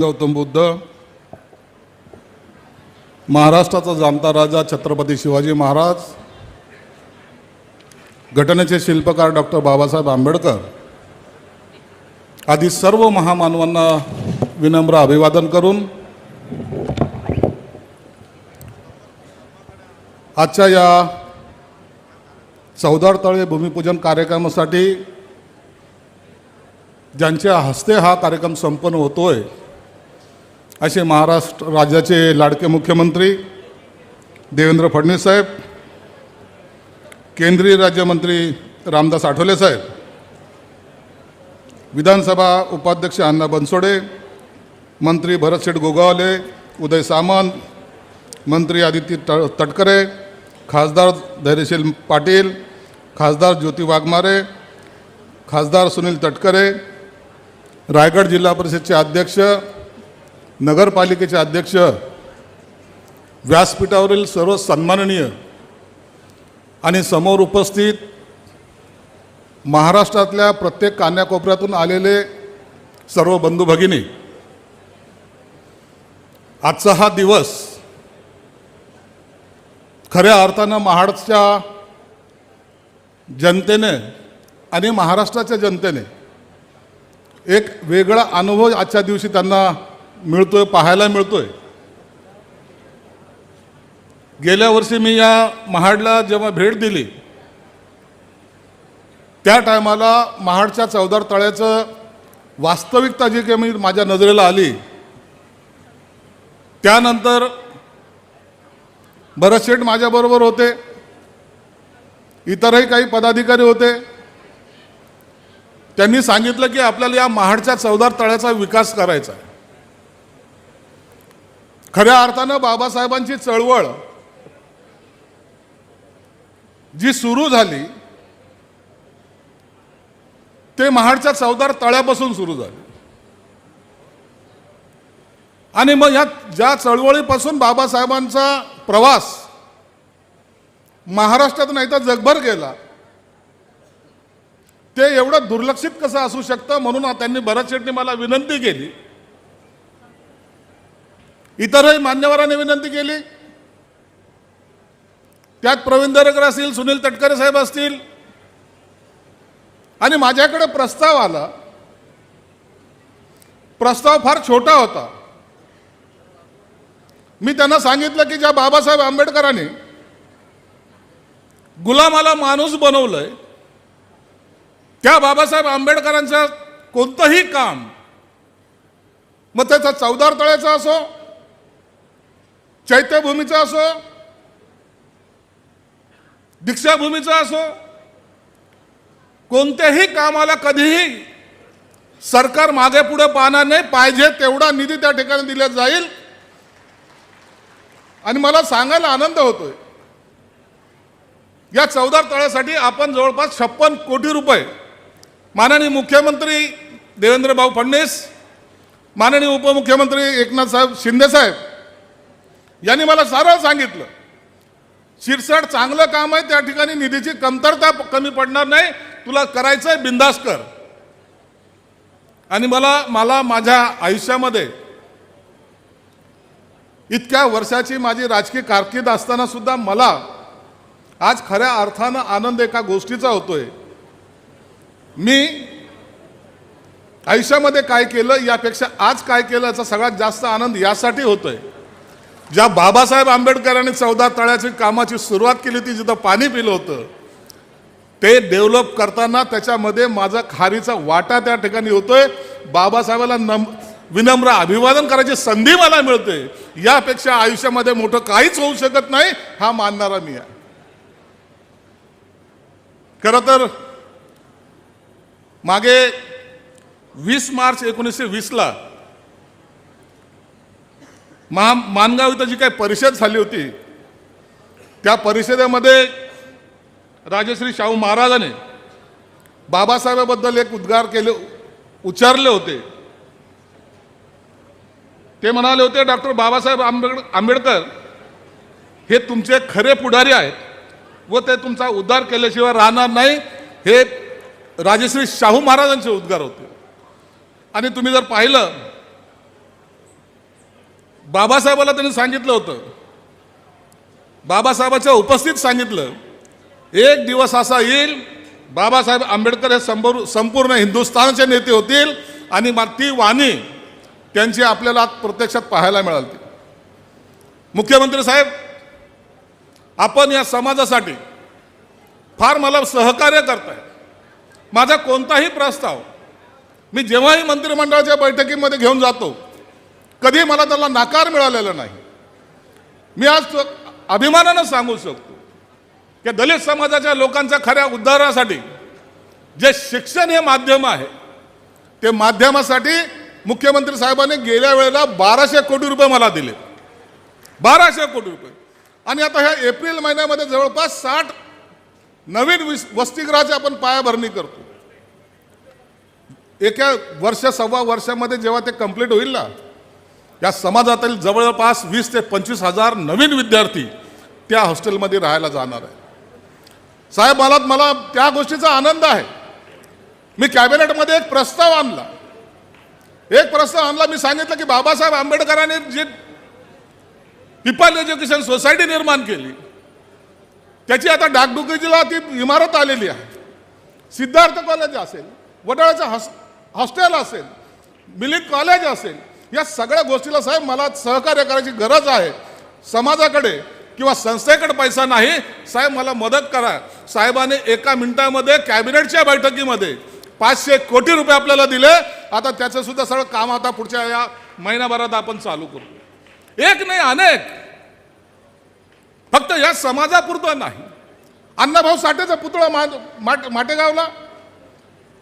गौतम बुद्ध, महाराष्ट्राचा जाणता राजा छत्रपती शिवाजी महाराज, घटनेचे शिल्पकार डॉक्टर बाबासाहेब आंबेडकर आदी सर्व महामानवांना विनम्र अभिवादन करून आजच्या या चौदार तळे भूमिपूजन कार्यक्रमासाठी ज्यांच्या हस्ते हा कार्यक्रम संपन्न होतोय असे महाराष्ट्र राज्याचे लाडके मुख्यमंत्री देवेंद्र फडणवीस साहेब, केंद्रीय राज्यमंत्री रामदास आठवले साहेब, विधानसभा उपाध्यक्ष अण्णा बनसोडे, मंत्री भरतशेठ गोगावले, उदय सामंत, मंत्री आदित्य तटकरे, खासदार धैर्यशील पाटील, खासदार ज्योती वाघमारे, खासदार सुनील तटकरे, रायगड जिल्हा परिषदचे अध्यक्ष, नगरपालिकेचे अध्यक्ष, व्यासपीठावरील सर्व सन्माननीय आणि समोर उपस्थित महाराष्ट्रातल्या प्रत्येक कान्याकोपऱ्यातून आलेले सर्व बंधू भगिनी, आजचा हा दिवस खऱ्या अर्थानं महाडच्या जनतेने आणि महाराष्ट्राच्या जनतेने एक वेगळा अनुभव आजच्या दिवशी त्यांना मिळतोय, पाहायला मिळतोय। गेल्या वर्षी मी या महाडला जेव्हा भेट दिली त्या टायमाला महाडच्या चौदार तळ्याचं वास्तविकता जी काही मी माझ्या नजरेला आली, त्यानंतर भरतशेठ माझ्याबरोबर होते, इतरही काही पदाधिकारी होते। त्यांनी सांगितलं की आपल्याला या महाडच्या चौदार तळ्याचा विकास करायचा आहे। खऱ्या अर्थानं बाबासाहेबांची चळवळ जी सुरू झाली ते महाडच्या चौदार तळ्यापासून सुरू झाली आणि मग या ज्या चळवळीपासून बाबासाहेबांचा प्रवास महाराष्ट्रात नाही तर जगभर गेला, ते एवढं दुर्लक्षित कसं असू शकतं। म्हणून त्यांनी भरतशेठनी मला विनंती केली, इतरही मान्यवरांनी विनंती केली, त्यात प्रवीण दरेकर असतील, सुनील तटकरे साहेब असतील, आणि माझ्याकडे प्रस्ताव आला। प्रस्ताव फार छोटा होता। मी त्यांना सांगितलं की ज्या बाबासाहेब आंबेडकरांनी गुलामाला माणूस बनवलंय, त्या बाबासाहेब आंबेडकरांचं कोणतंही काम, मग त्याचा चौदार तळ्याचा असो, चैत्यभूमीचा असो, दीक्षाभूमीचा असो, कोणत्याही कामाला कधीही सरकार मागे पुढे पाहणार नाही। पाहिजे तेवढा निधी त्या ठिकाणी दिला जाईल। आणि मला सांगायला आनंद होतोय, या चौदार तळ्यासाठी आपण जवळपास 56 कोटी रुपये माननीय मुख्यमंत्री देवेंद्र भाऊ फडणवीस, माननीय उपमुख्यमंत्री एकनाथ साहेब शिंदे साहेब यांनी मला सरळ सांगितलं, शिरसाट चांगलं काम आहे, त्या ठिकाणी निधीची कमतरता कमी पडणार नाही, तुला करायचंय बिंदास कर। आणि मला माझ्या आयुष्यामध्ये इतक्या वर्षाची माझी राजकीय कारकीर्द असताना सुद्धा मला आज खऱ्या अर्थानं आनंद एका गोष्टीचा होतोय। मी आयुष्यामध्ये काय केलं यापेक्षा आज काय केलं याचा सगळ्यात जास्त आनंद यासाठी होतोय, ज्या बाबासाहेब आंबेडकरांनी चौदार तळ्याची कामाची सुरुवात केली होती, जिथं पाणी पिलं होतं, ते डेव्हलप करताना त्याच्यामध्ये माझा खारीचा वाटा त्या ठिकाणी होतोय। बाबासाहेबांना विनम्र अभिवादन करायची संधी मला मिळते, यापेक्षा आयुष्यामध्ये मोठं काहीच होऊ शकत नाही, हा मानणारा मी आहे। खरं तर मागे 20 मार्च 1920ला मानगाव इथं जी काही परिषद झाली होती, त्या परिषदेमध्ये राजश्री शाहू महाराजांनी बाबासाहेबांबद्दल एक उच्चारले होते। ते म्हणाले होते, डॉक्टर बाबासाहेब आंबेडकर हे तुमचे खरे पुढारी आहेत व ते तुमचा उद्धार केल्याशिवाय राहणार नाही, हे राजश्री शाहू महाराजांचे उद्गार होते। आणि तुम्ही जर पाहिलं बाबासाहेबाला त्यांनी सांगितलं होतं, बाबासाहेबाच्या उपस्थित सांगितलं, एक दिवस असा येईल बाबासाहेब आंबेडकर हे संपूर्ण हिंदुस्थानचे नेते होतील आणि ती वाणी त्यांची आपल्याला प्रत्यक्षात पाहायला मिळाली. मुख्यमंत्री साहेब, आपण या समाजासाठी फार मला सहकार्य करताय. माझा कोणताही प्रस्ताव मी जेव्हाही मंत्रिमंडळाच्या बैठकीमध्ये घेऊन जातो, कधी मला त्याला नाकार मिळालेला नाही. मी आज अभिमानानं सांगू शकतो की दलित समाजाच्या लोकांच्या खऱ्या उद्धारासाठी जे शिक्षण हे माध्यम आहे, ते माध्यमासाठी मुख्यमंत्री साहेबांनी गेल्या वेळेला 1200 कोटी रुपये मला दिले. 1200 कोटी रुपये. आणि आता ह्या एप्रिल महिन्यामध्ये जवळपास 60 नवीन वसतिगृहाची आपण पायाभरणी करतो. एका वर्ष सव्वा वर्षामध्ये जेव्हा ते कंप्लीट होईल ना, या समाजातील जवळपास 20 ते 25 हजार नवीन विद्यार्थी त्या हॉस्टेलमध्ये राहायला जाणार आहे. साहेब, मला त्या गोष्टीचा आनंद आहे. मी कॅबिनेटमध्ये एक प्रस्ताव आणला. मी सांगितलं की बाबासाहेब आंबेडकरांनी जी पीपल एज्युकेशन सोसायटी निर्माण केली, त्याची आता डागडुजीला ती इमारत आलेली आहे. सिद्धार्थ कॉलेज असेल, वडाळ्याचं हॉस्टेल असेल, मिलिंद कॉलेज असेल, या सगळ्या गोष्टीला साहेब मला सहकार्य करायची गरज आहे. समाजाकडे किंवा संस्थेकडे पैसा नाही. साहेब, मला मदत करा. साहेबांनी एका मिनिटामध्ये कॅबिनेटच्या बैठकीमध्ये 500 कोटी रुपये आपल्याला दिले. आता त्याचं सुद्धा सगळं काम आता पुढच्या या महिनाभरात आपण चालू करू. एक नाही, अनेक. फक्त या समाजापुरतं नाही. अण्णाभाऊ साठेचा पुतळा माटेगावला,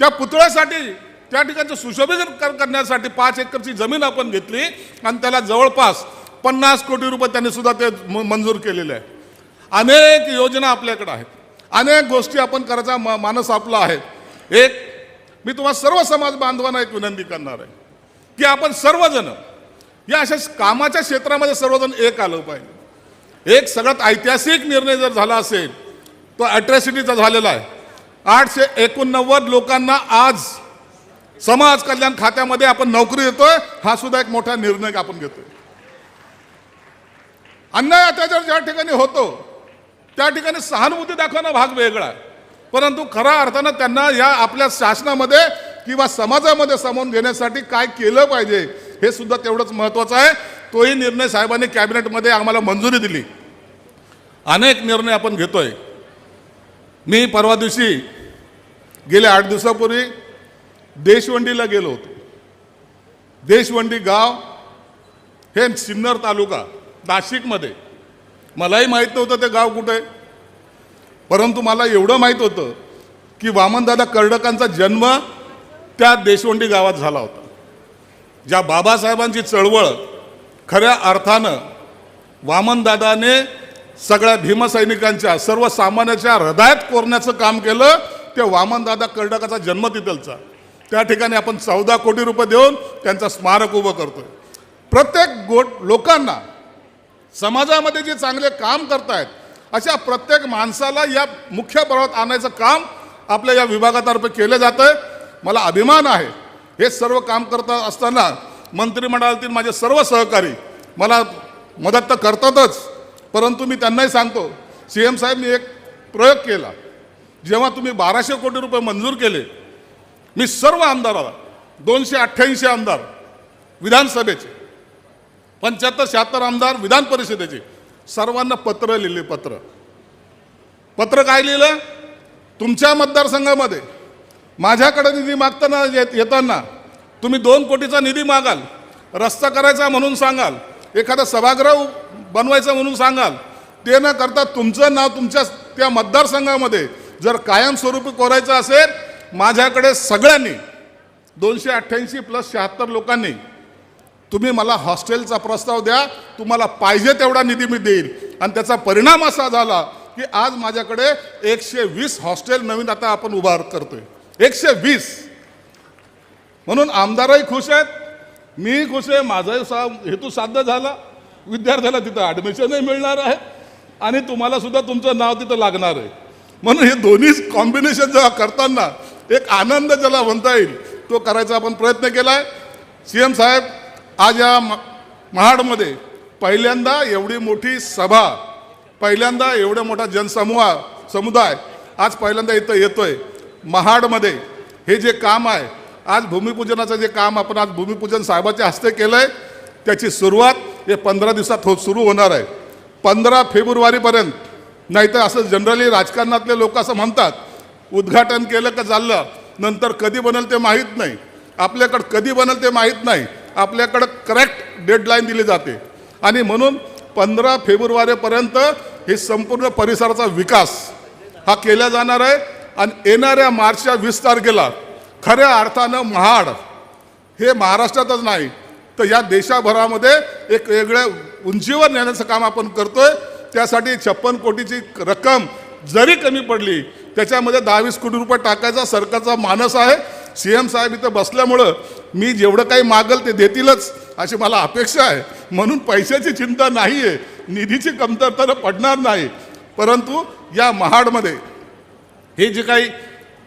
त्या पुतळ्यासाठी त्या ठिकाणचं सुशोभीकरण करण्यासाठी 5 एकरची जमीन आपण घेतली आणि त्याला जवळपास 50 कोटी रुपये त्यांनी सुद्धा ते मंजूर केलेले आहे. अनेक योजना आपल्याकडे आहेत. अनेक गोष्टी आपण करायचा मानस आपला आहे. एक मी तुम्हाला सर्व समाज बांधवांना एक विनंती करणार आहे की आपण सर्वजण या अशा कामाच्या क्षेत्रामध्ये सर्वजण एक आलं पाहिजे. एक सगळ्यात ऐतिहासिक निर्णय जर झाला असेल तो अॅट्रॉसिटीचा झालेला आहे. 889 लोकांना आज समाज कल्याण खात्यामध्ये आपण नोकरी देतोय. हा सुद्धा एक मोठा निर्णय आपण घेतोय. अन्याय अत्याचार ज्या ठिकाणी होतो त्या ठिकाणी सहानुभूती दाखवणं भाग वेगळा आहे, परंतु खऱ्या अर्थानं त्यांना या आपल्या शासनामध्ये किंवा समाजामध्ये सामावून घेण्यासाठी काय केलं पाहिजे हे सुद्धा तेवढंच महत्त्वाचं आहे. तोही निर्णय साहेबांनी कॅबिनेटमध्ये आम्हाला मंजुरी दिली. अनेक निर्णय आपण घेतोय. मी परवा दिवशी गेल्या 8 दिवसापूर्वी देशवंडीला गेलो होतो. देशवंडी गाव हे सिन्नर तालुका नाशिकमध्ये. मलाही माहीत नव्हतं ते गाव कुठे आहे, परंतु मला एवढं माहीत होतं की वामनदादा कर्डकांचा जन्म त्या देशवंडी गावात झाला होता. ज्या बाबासाहेबांची चळवळ खऱ्या अर्थानं वामनदादाने सगळ्या भीमसैनिकांच्या सर्वसामान्याच्या हृदयात कोरण्याचं काम केलं, ते वामनदादा कर्डकाचा जन्म तिथलचा. त्या ठिकाणी आपण 14 कोटी रुपये देऊन त्यांचं स्मारक उभं करतोय. प्रत्येक लोकांना समाजामध्ये जे चांगले काम करतायत अशा प्रत्येक माणसाला या मुख्य प्रवाहात आणायचं काम आपल्या या विभागातर्फे केलं जातंय. मला अभिमान आहे. हे सर्व काम करत असताना मंत्रिमंडळातील माझे सर्व सहकारी मला मदत तर करतातच, परंतु मी त्यांनाही सांगतो, CM साहेबनी एक प्रयोग केला. जेव्हा तुम्ही 1200 कोटी रुपये मंजूर केले, मी सर्व आमदाराला 288 आमदार विधानसभेचे, 75-76 आमदार विधान परिषदेचे, सर्वांना पत्र लिहिले. पत्र काय लिहिलं? तुमच्या मतदारसंघामध्ये माझ्याकडे निधी मागताना येताना तुम्ही 2 कोटीचा निधी मागाल, रस्ता करायचा म्हणून सांगाल, एखादा सभागृह बनवायचं म्हणून सांगाल, ते न करता तुमचं नाव तुमच्या त्या मतदारसंघामध्ये जर कायमस्वरूपी कोरायचं असेल, माझ्याकडे सगळ्यांनी 288 + 76 लोकांनी तुम्ही मला हॉस्टेलचा प्रस्ताव द्या, तुम्हाला पाहिजे तेवढा निधी मी देईल. आणि त्याचा परिणाम असा झाला की आज माझ्याकडे 120 हॉस्टेल नवीन आता आपण उभार करतोय. 120. म्हणून आमदारही खुश आहेत, मी खुश आहे. माझा हेतू साध्य झाला. विद्यार्थ्याला तिथं ॲडमिशनही मिळणार आहे आणि तुम्हाला सुद्धा तुमचं नाव तिथं लागणार आहे. म्हणून हे दोन्ही कॉम्बिनेशन जेव्हा करताना एक आनंद ज्याला म्हणता येईल तो करायचा आपण प्रयत्न केला आहे. CM साहेब, आज या महाडमध्ये पहिल्यांदा एवढी मोठी सभा, पहिल्यांदा एवढा मोठा समुदाय आज पहिल्यांदा इथं येतोय महाडमध्ये. हे जे काम आहे आज भूमिपूजनाचं जे काम आपण आज भूमिपूजन साहेबाच्या हस्ते केलंय, त्याची सुरुवात हे 15 दिवसात सुरू होणार आहे 15 फेब्रुवारीपर्यंत. नाहीतर असं जनरली राजकारणातले लोक असं म्हणतात, उद्घाटन केलं का चाललं, नंतर कधी बनेल ते माहीत नाही. आपल्याकडं कधी बनेल ते माहीत नाही, आपल्याकडं करेक्ट डेडलाईन दिली जाते. आणि म्हणून 15 फेब्रुवारीपर्यंत हे संपूर्ण परिसराचा विकास हा केला जाणार आहे. आणि येणाऱ्या मार्चच्या 20 तारखेला खऱ्या अर्थानं महाड हे महाराष्ट्रातच नाही तर या देशाभरामध्ये एक वेगळ्या उंचीवर नेण्याचं काम आपण करतोय. त्यासाठी 56 कोटीची रक्कम जरी कमी पडली त्याच्यामध्ये 10-20 कोटी रुपये टाकायचा सरकारचा मानस आहे. CM साहेब इथं बसल्यामुळं मी जेवढं काही मागल ते देतीलच अशी मला अपेक्षा आहे. म्हणून पैशाची चिंता नाही आहे, निधीची कमतरता पडणार नाही. परंतु या महाडमध्ये हे जे काही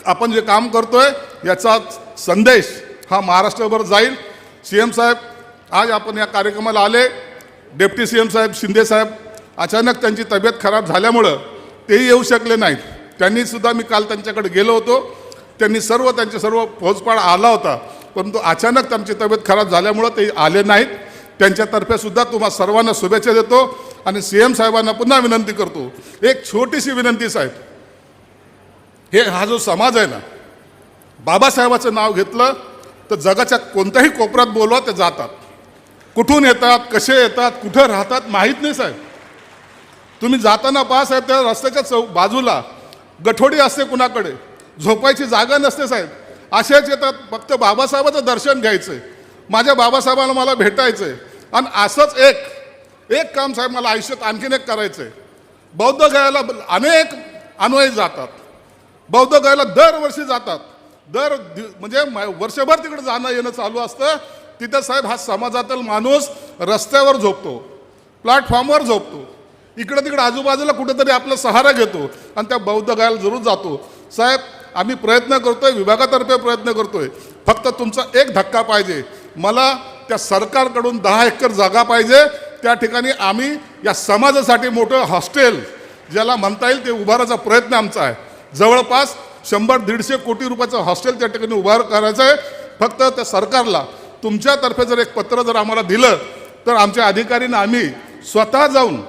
आपण जे काम करतोय याचा संदेश हा महाराष्ट्रभर जाईल. CM साहेब आज आपण या कार्यक्रमाला आले. डेप्टी CM साहेब शिंदे साहेब अचानक त्यांची तब्येत खराब झाल्यामुळं तेही येऊ शकले नाहीत. त्यांनी सुद्धा मी काल त्यांच्याकडे गेलो होतो. त्यांनी त्यांचे सर्व फौजफाळ आला होता, परंतु अचानक त्यांची तब्येत खराब झाल्यामुळं ते आले नाहीत. त्यांच्यातर्फे सुद्धा तुम्हा सर्वांना शुभेच्छा देतो. आणि CM साहेबांना पुन्हा विनंती करतो, एक छोटीशी विनंती साहेब, हा जो समाज आहे ना, बाबासाहेबाचं नाव घेतलं तर जगाच्या कोणत्याही कोपऱ्यात बोलवा ते जातात. कुठून येतात, कसे येतात, कुठं राहतात माहीत नाही साहेब. तुम्ही जाताना पहा साहेब, त्या रस्त्याच्या बाजूला गठोडी असते, कुणाकडे झोपायची जागा नसते साहेब. असेच येतात, फक्त बाबासाहेबाचं दर्शन घ्यायचंय, माझ्या बाबासाहेबांना मला भेटायचंय. आणि असंच एक काम साहेब मला आयुष्यात आणखीन एक करायचंय. बौद्ध गयाला अनेक अनुयायी जातात, बौद्ध गयाला दरवर्षी जातात, म्हणजे वर्षभर तिकडे जाणं येणं चालू असतं. तिथं साहेब हा समाजातील माणूस रस्त्यावर झोपतो, प्लॅटफॉर्मवर झोपतो, इकडे तिकडे आजूबाजूला कुठेतरी आपला सहारा घेतो आणि त्या बौद्ध गयाला जरूर जातो. साहेब आम्ही प्रयत्न करतोय, विभागातर्फे प्रयत्न करतोय, फक्त तुमचा एक धक्का पाहिजे. मला त्या सरकारकडून 10 एकर जागा पाहिजे. त्या ठिकाणी आम्ही या समाजासाठी मोठं हॉस्टेल ज्याला म्हणता येईल ते उभारायचा प्रयत्न आमचा आहे. जवळपास 100-150 कोटी रुपयाचं हॉस्टेल त्या ठिकाणी उभार करायचं आहे. फक्त त्या सरकारला तुमच्यातर्फे जर एक पत्र जर आम्हाला दिलं तर आमच्या अधिकाऱ्यांना आम्ही स्वतः जाऊन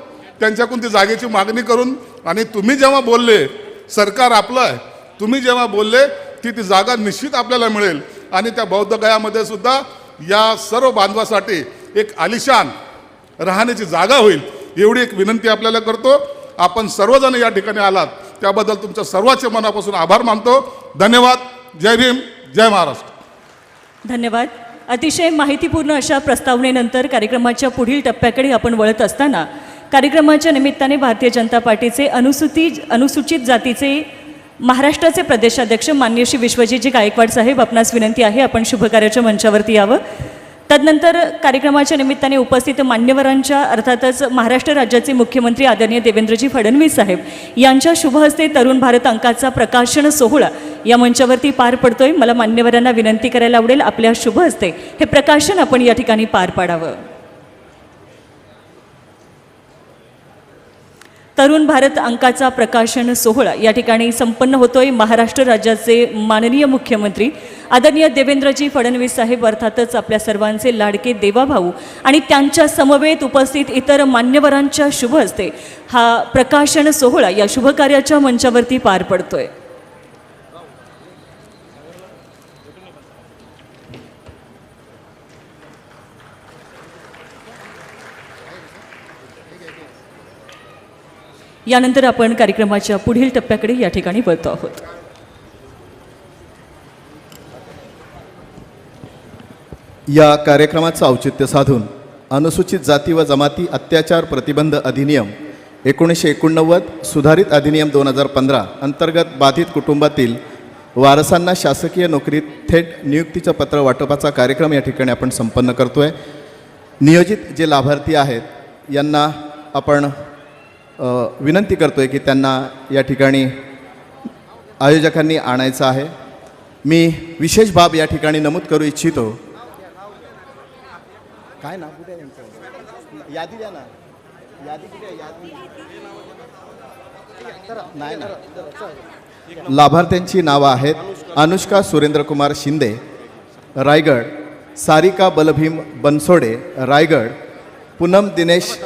त्यांच्याकडून ती जागेची मागणी करून, आणि तुम्ही जेव्हा बोलले सरकार आपलं आहे, तुम्ही जेव्हा बोलले की ती जागा निश्चित आपल्याला मिळेल. आणि त्या बौद्ध गयामध्ये सुद्धा या सर्व बांधवासाठी एक आलिशान राहण्याची जागा होईल एवढी एक विनंती आपल्याला करतो. आपण सर्वजण या ठिकाणी आलात त्याबद्दल तुमच्या सर्वांचे मनापासून आभार मानतो. धन्यवाद. जय भीम, जय महाराष्ट्र. धन्यवाद. अतिशय माहितीपूर्ण अशा प्रस्तावनेनंतर कार्यक्रमाच्या पुढील टप्प्याकडे आपण वळत असताना कार्यक्रमाच्या निमित्ताने भारतीय जनता पार्टीचे अनुसूचित जातीचे महाराष्ट्राचे प्रदेशाध्यक्ष माननीय श्री विश्वजीतजी गायकवाड साहेब, आपणास विनंती आहे आपण शुभकार्याच्या मंचावरती यावं. तदनंतर कार्यक्रमाच्या निमित्ताने उपस्थित मान्यवरांच्या अर्थातच महाराष्ट्र राज्याचे मुख्यमंत्री आदरणीय देवेंद्रजी फडणवीस साहेब यांच्या शुभहस्ते तरुण भारत अंकाचा प्रकाशन सोहळा या मंचावरती पार पडतोय. मला मान्यवरांना विनंती करायला आवडेल आपल्या शुभहस्ते हे प्रकाशन आपण या ठिकाणी पार पाडावं. तरुण भारत अंकाचा प्रकाशन सोहळा या ठिकाणी संपन्न होतोय. महाराष्ट्र राज्याचे माननीय मुख्यमंत्री आदरणीय देवेंद्रजी फडणवीस साहेब अर्थातच आपल्या सर्वांचे लाडके देवाभाऊ आणि त्यांच्या समवेत उपस्थित इतर मान्यवरांच्या शुभ हस्ते हा प्रकाशन सोहळा या शुभकार्याच्या मंचावरती पार पडतोय. यानंतर आपण कार्यक्रमाच्या पुढील टप्प्याकडे या ठिकाणी वळतो आहोत. या कार्यक्रमाचं औचित्य साधून अनुसूचित जाती व जमाती अत्याचार प्रतिबंध अधिनियम 1989 सुधारित अधिनियम 2015 अंतर्गत बाधित कुटुंबातील वारसांना शासकीय नोकरीत थेट नियुक्तीचं पत्र वाटपाचा कार्यक्रम या ठिकाणी आपण संपन्न करतोय. नियोजित जे लाभार्थी आहेत यांना आपण विनंती करतोय की त्यांना या ठिकाणी आयोजकांनी आणायचं आहे. मी विशेष बाब या ठिकाणी नमूद करू इच्छितो काय नाव कुठे आहे त्यांचं? यादी द्या ना. यादी कुठे आहे? यादी नाही ना. लाभार्थ्यांची नावं आहेत: अनुष्का सुरेंद्रकुमार शिंदे रायगड, सारिका बलभीम बनसोडे रायगड, पूनम दिनेश